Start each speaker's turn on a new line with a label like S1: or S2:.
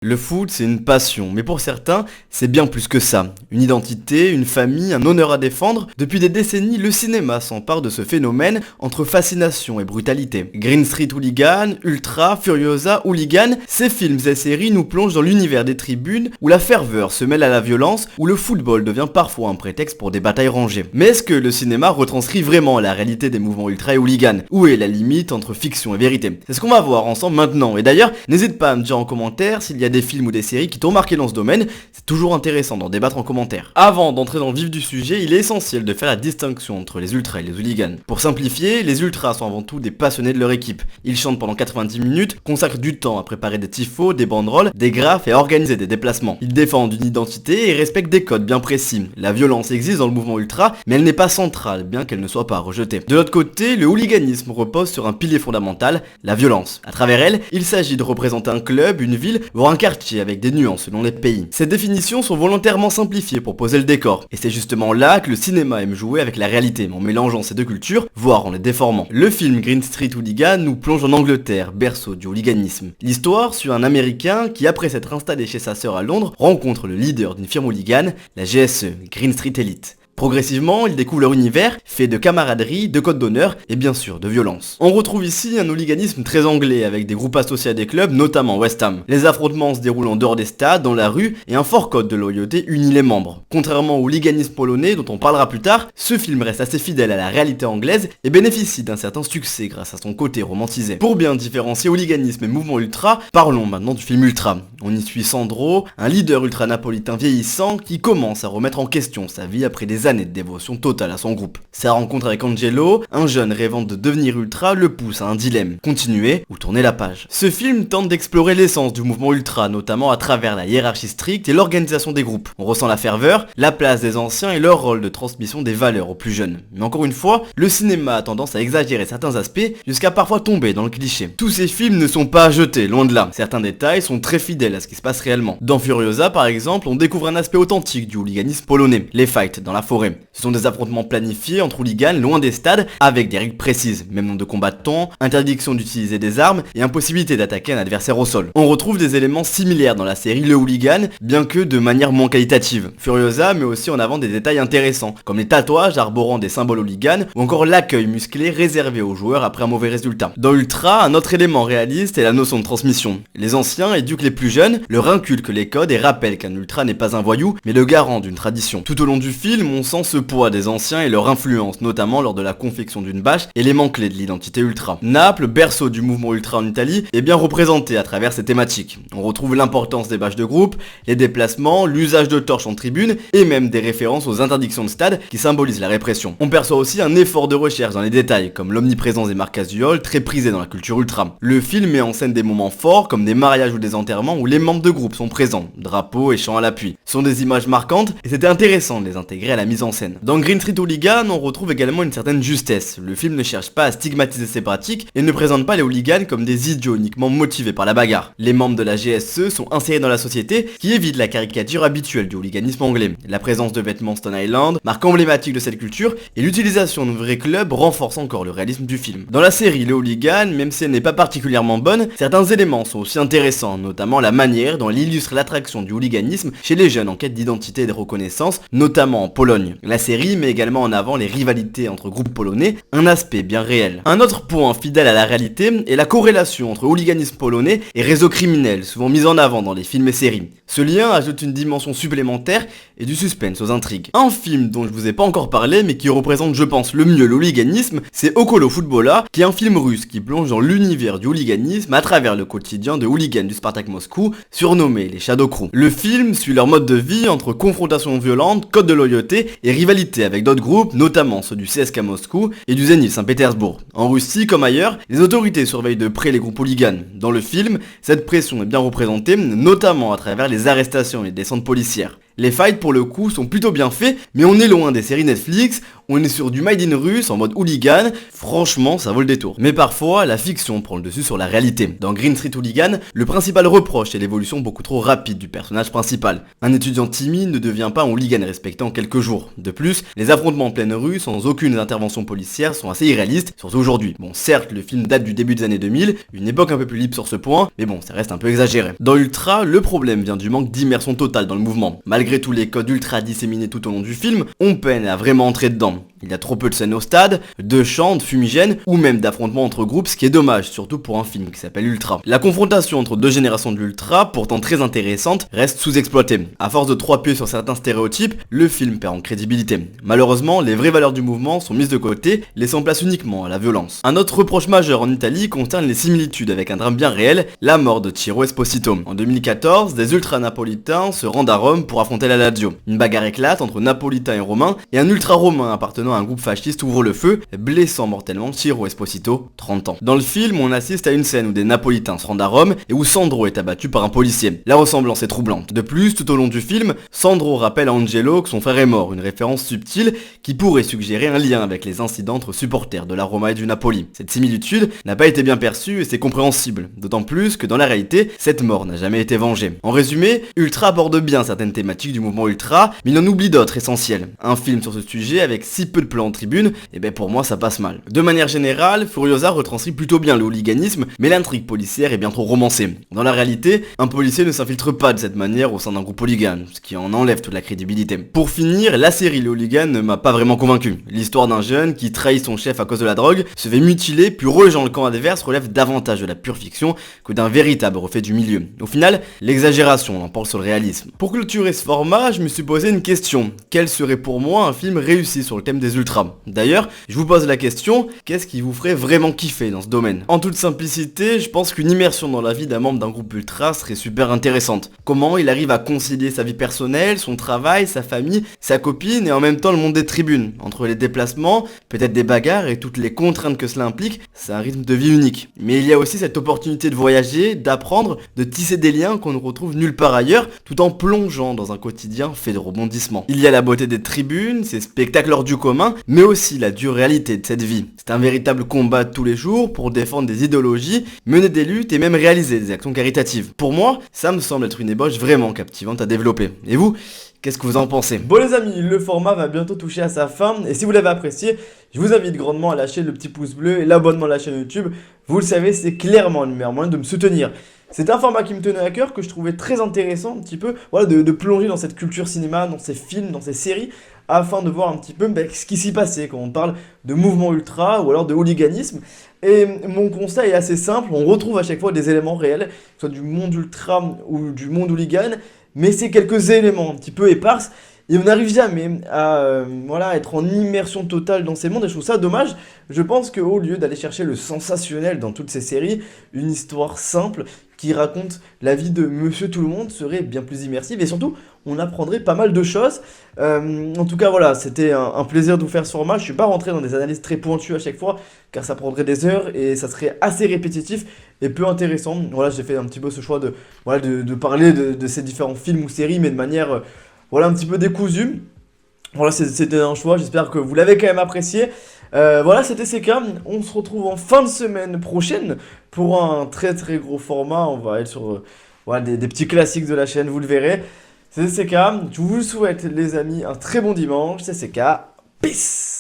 S1: Le foot, c'est une passion, mais pour certains, c'est bien plus que ça. Une identité, une famille, un honneur à défendre. Depuis des décennies, le cinéma s'empare de ce phénomène entre fascination et brutalité. Green Street Hooligan, Ultra, Furiosa, Hooligan, ces films et séries nous plongent dans l'univers des tribunes où la ferveur se mêle à la violence, où le football devient parfois un prétexte pour des batailles rangées. Mais est-ce que le cinéma retranscrit vraiment la réalité des mouvements ultra et hooligan? Où est la limite entre fiction et vérité? C'est ce qu'on va voir ensemble maintenant. Et d'ailleurs, n'hésite pas à me dire en commentaire s'il y a des films ou des séries qui t'ont marqué dans ce domaine, c'est toujours intéressant d'en débattre en commentaire. Avant d'entrer dans le vif du sujet, il est essentiel de faire la distinction entre les ultras et les hooligans. Pour simplifier, les ultras sont avant tout des passionnés de leur équipe. Ils chantent pendant 90 minutes, consacrent du temps à préparer des tifos, des banderoles, des graphes et à organiser des déplacements. Ils défendent une identité et respectent des codes bien précis. La violence existe dans le mouvement ultra, mais elle n'est pas centrale, bien qu'elle ne soit pas rejetée. De l'autre côté, le hooliganisme repose sur un pilier fondamental, la violence. À travers elle, il s'agit de représenter un club, une ville, voire un quartier avec des nuances selon les pays. Ces définitions sont volontairement simplifiées pour poser le décor, et c'est justement là que le cinéma aime jouer avec la réalité, en mélangeant ces deux cultures, voire en les déformant. Le film Green Street Hooligan nous plonge en Angleterre, berceau du hooliganisme. L'histoire suit un Américain qui, après s'être installé chez sa sœur à Londres, rencontre le leader d'une firme hooligan, la GSE, Green Street Elite. Progressivement, ils découvrent leur univers, fait de camaraderie, de code d'honneur et bien sûr de violence. On retrouve ici un hooliganisme très anglais avec des groupes associés à des clubs, notamment West Ham. Les affrontements se déroulent en dehors des stades, dans la rue, et un fort code de loyauté unit les membres. Contrairement au hooliganisme polonais dont on parlera plus tard, ce film reste assez fidèle à la réalité anglaise et bénéficie d'un certain succès grâce à son côté romantisé. Pour bien différencier hooliganisme et mouvement ultra, parlons maintenant du film Ultra. On y suit Sandro, un leader ultra-napolitain vieillissant qui commence à remettre en question sa vie après des années de dévotion totale à son groupe. Sa rencontre avec Angelo, un jeune rêvant de devenir ultra, le pousse à un dilemme, continuer ou tourner la page. Ce film tente d'explorer l'essence du mouvement ultra, notamment à travers la hiérarchie stricte et l'organisation des groupes. On ressent la ferveur, la place des anciens et leur rôle de transmission des valeurs aux plus jeunes. Mais encore une fois, le cinéma a tendance à exagérer certains aspects jusqu'à parfois tomber dans le cliché. Tous ces films ne sont pas à jeter, loin de là. Certains détails sont très fidèles à ce qui se passe réellement. Dans Furiosa par exemple, on découvre un aspect authentique du hooliganisme polonais, les fights dans la forêt. Ce sont des affrontements planifiés entre hooligans loin des stades avec des règles précises, même nombre de combattants, interdiction d'utiliser des armes et impossibilité d'attaquer un adversaire au sol. On retrouve des éléments similaires dans la série Le Hooligan, bien que de manière moins qualitative. Furiosa met aussi en avant des détails intéressants, comme les tatouages arborant des symboles hooligans ou encore l'accueil musclé réservé aux joueurs après un mauvais résultat. Dans Ultra, un autre élément réaliste est la notion de transmission. Les anciens éduquent les plus jeunes, leur inculquent les codes et rappellent qu'un ultra n'est pas un voyou, mais le garant d'une tradition. Tout au long du film, on sent ce poids des anciens et leur influence, notamment lors de la confection d'une bâche, élément clé de l'identité ultra. Naples, berceau du mouvement ultra en Italie, est bien représenté à travers ces thématiques. On retrouve l'importance des bâches de groupe, les déplacements, l'usage de torches en tribune, et même des références aux interdictions de stade qui symbolisent la répression. On perçoit aussi un effort de recherche dans les détails, comme l'omniprésence des marques casual, très prisées dans la culture ultra. Le film met en scène des moments forts, comme des mariages ou des enterrements où les membres de groupe sont présents, drapeaux et chants à l'appui. Ce sont des images marquantes, et c'était intéressant de les intégrer à la mise en scène. Dans Green Street Hooligan, on retrouve également une certaine justesse. Le film ne cherche pas à stigmatiser ces pratiques et ne présente pas les hooligans comme des idiots uniquement motivés par la bagarre. Les membres de la GSE sont insérés dans la société, qui évite la caricature habituelle du hooliganisme anglais. La présence de vêtements Stone Island, marque emblématique de cette culture, et l'utilisation de vrais clubs renforce encore le réalisme du film. Dans la série Le Hooligan, même si elle n'est pas particulièrement bonne, certains éléments sont aussi intéressants, notamment la manière dont elle illustre l'attraction du hooliganisme chez les jeunes en quête d'identité et de reconnaissance, notamment en Pologne. La série met également en avant les rivalités entre groupes polonais, un aspect bien réel. Un autre point fidèle à la réalité est la corrélation entre hooliganisme polonais et réseaux criminels, souvent mis en avant dans les films et séries. Ce lien ajoute une dimension supplémentaire et du suspense aux intrigues. Un film dont je vous ai pas encore parlé mais qui représente je pense le mieux le hooliganisme, c'est Okolo Futbola, qui est un film russe qui plonge dans l'univers du hooliganisme à travers le quotidien de hooligans du Spartak Moscou, surnommés les Shadow Crew. Le film suit leur mode de vie entre confrontation violente, code de loyauté et rivalité avec d'autres groupes, notamment ceux du CSKA Moscou et du Zénith Saint-Pétersbourg. En Russie, comme ailleurs, les autorités surveillent de près les groupes hooligans. Dans le film, cette pression est bien représentée, notamment à travers les arrestations et les descentes policières. Les fights pour le coup sont plutôt bien faits, mais on est loin des séries Netflix on est sur du made in russe en mode hooligan, franchement ça vaut le détour. Mais parfois, la fiction prend le dessus sur la réalité. Dans Green Street Hooligan, le principal reproche est l'évolution beaucoup trop rapide du personnage principal. Un étudiant timide ne devient pas un hooligan respecté en quelques jours. De plus, les affrontements en pleine rue sans aucune intervention policière sont assez irréalistes, surtout aujourd'hui. Bon, certes, le film date du début des années 2000, une époque un peu plus libre sur ce point, mais bon, ça reste un peu exagéré. Dans Ultra, le problème vient du manque d'immersion totale dans le mouvement. Malgré tous les codes ultra disséminés tout au long du film, on peine à vraiment entrer dedans. Il y a trop peu de scènes au stade, de chants, de fumigènes, ou même d'affrontements entre groupes, ce qui est dommage, surtout pour un film qui s'appelle Ultra. La confrontation entre deux générations de l'Ultra, pourtant très intéressante, reste sous-exploitée. À force de trop appuyer sur certains stéréotypes, le film perd en crédibilité. Malheureusement, les vraies valeurs du mouvement sont mises de côté, laissant place uniquement à la violence. Un autre reproche majeur en Italie concerne les similitudes avec un drame bien réel, la mort de Ciro Esposito. En 2014, des ultra-napolitains se rendent à Rome pour affronter la Lazio. Une bagarre éclate entre napolitains et romains, et un ultra-romain appartenant à un groupe fasciste ouvre le feu, blessant mortellement Ciro Esposito, 30 ans. Dans le film, on assiste à une scène où des napolitains se rendent à Rome et où Sandro est abattu par un policier. La ressemblance est troublante. De plus, tout au long du film, Sandro rappelle à Angelo que son frère est mort, une référence subtile qui pourrait suggérer un lien avec les incidents entre supporters de la Roma et du Napoli. Cette similitude n'a pas été bien perçue et c'est compréhensible, d'autant plus que dans la réalité, cette mort n'a jamais été vengée. En résumé, Ultra aborde bien certaines thématiques du mouvement Ultra, mais il en oublie d'autres essentielles. Un film sur ce sujet avec si peu de plans en tribune, et ben pour moi ça passe mal. De manière générale, Furiosa retranscrit plutôt bien le hooliganisme, mais l'intrigue policière est bien trop romancée. Dans la réalité, un policier ne s'infiltre pas de cette manière au sein d'un groupe hooligan, ce qui en enlève toute la crédibilité. Pour finir, la série Le Hooligan ne m'a pas vraiment convaincu. L'histoire d'un jeune qui trahit son chef à cause de la drogue, se fait mutiler puis rejoint le camp adverse relève davantage de la pure fiction que d'un véritable reflet du milieu. Au final, l'exagération l'emporte sur le réalisme. Pour clôturer ce format, je me suis posé une question. Quel serait pour moi un film réussi sur le thème des ultras? D'ailleurs, je vous pose la question, qu'est-ce qui vous ferait vraiment kiffer dans ce domaine? En toute simplicité, je pense qu'une immersion dans la vie d'un membre d'un groupe ultra serait super intéressante. Comment il arrive à concilier sa vie personnelle, son travail, sa famille, sa copine et en même temps le monde des tribunes. Entre les déplacements, peut-être des bagarres et toutes les contraintes que cela implique, c'est un rythme de vie unique. Mais il y a aussi cette opportunité de voyager, d'apprendre, de tisser des liens qu'on ne retrouve nulle part ailleurs, tout en plongeant dans un quotidien fait de rebondissements. Il y a la beauté des tribunes, ces spectacles hors du commun, mais aussi la dure réalité de cette vie. C'est un véritable combat de tous les jours pour défendre des idéologies, mener des luttes et même réaliser des actions caritatives. Pour moi, ça me semble être une ébauche vraiment captivante à développer. Et vous, qu'est-ce que vous en pensez? Bon les amis, le format va bientôt toucher à sa fin et si vous l'avez apprécié, je vous invite grandement à lâcher le petit pouce bleu et l'abonnement à la chaîne YouTube. Vous le savez, c'est clairement le meilleur moyen de me soutenir. C'est un format qui me tenait à cœur, que je trouvais très intéressant un petit peu, voilà, de plonger dans cette culture cinéma, dans ces films, dans ces séries, afin de voir un petit peu ce qui s'y passait quand on parle de mouvement ultra ou alors de hooliganisme. Et mon constat est assez simple, on retrouve à chaque fois des éléments réels, que ce soit du monde ultra ou du monde hooligan, mais c'est quelques éléments un petit peu éparses. Et on n'arrive jamais à être en immersion totale dans ces mondes et je trouve ça dommage. Je pense qu'au lieu d'aller chercher le sensationnel dans toutes ces séries, une histoire simple qui raconte la vie de Monsieur Tout-le-Monde serait bien plus immersive et surtout on apprendrait pas mal de choses. En tout cas voilà, c'était un plaisir de vous faire ce format. Je ne suis pas rentré dans des analyses très pointues à chaque fois car ça prendrait des heures et ça serait assez répétitif et peu intéressant. Voilà, j'ai fait un petit peu ce choix de parler de ces différents films ou séries mais de manière... voilà un petit peu décousu. Voilà, c'était un choix, j'espère que vous l'avez quand même apprécié. Voilà, c'était CK. On se retrouve en fin de semaine prochaine pour un très très gros format. On va être sur des petits classiques de la chaîne, vous le verrez. C'était CK. Je vous souhaite les amis un très bon dimanche. C'est CK. Peace.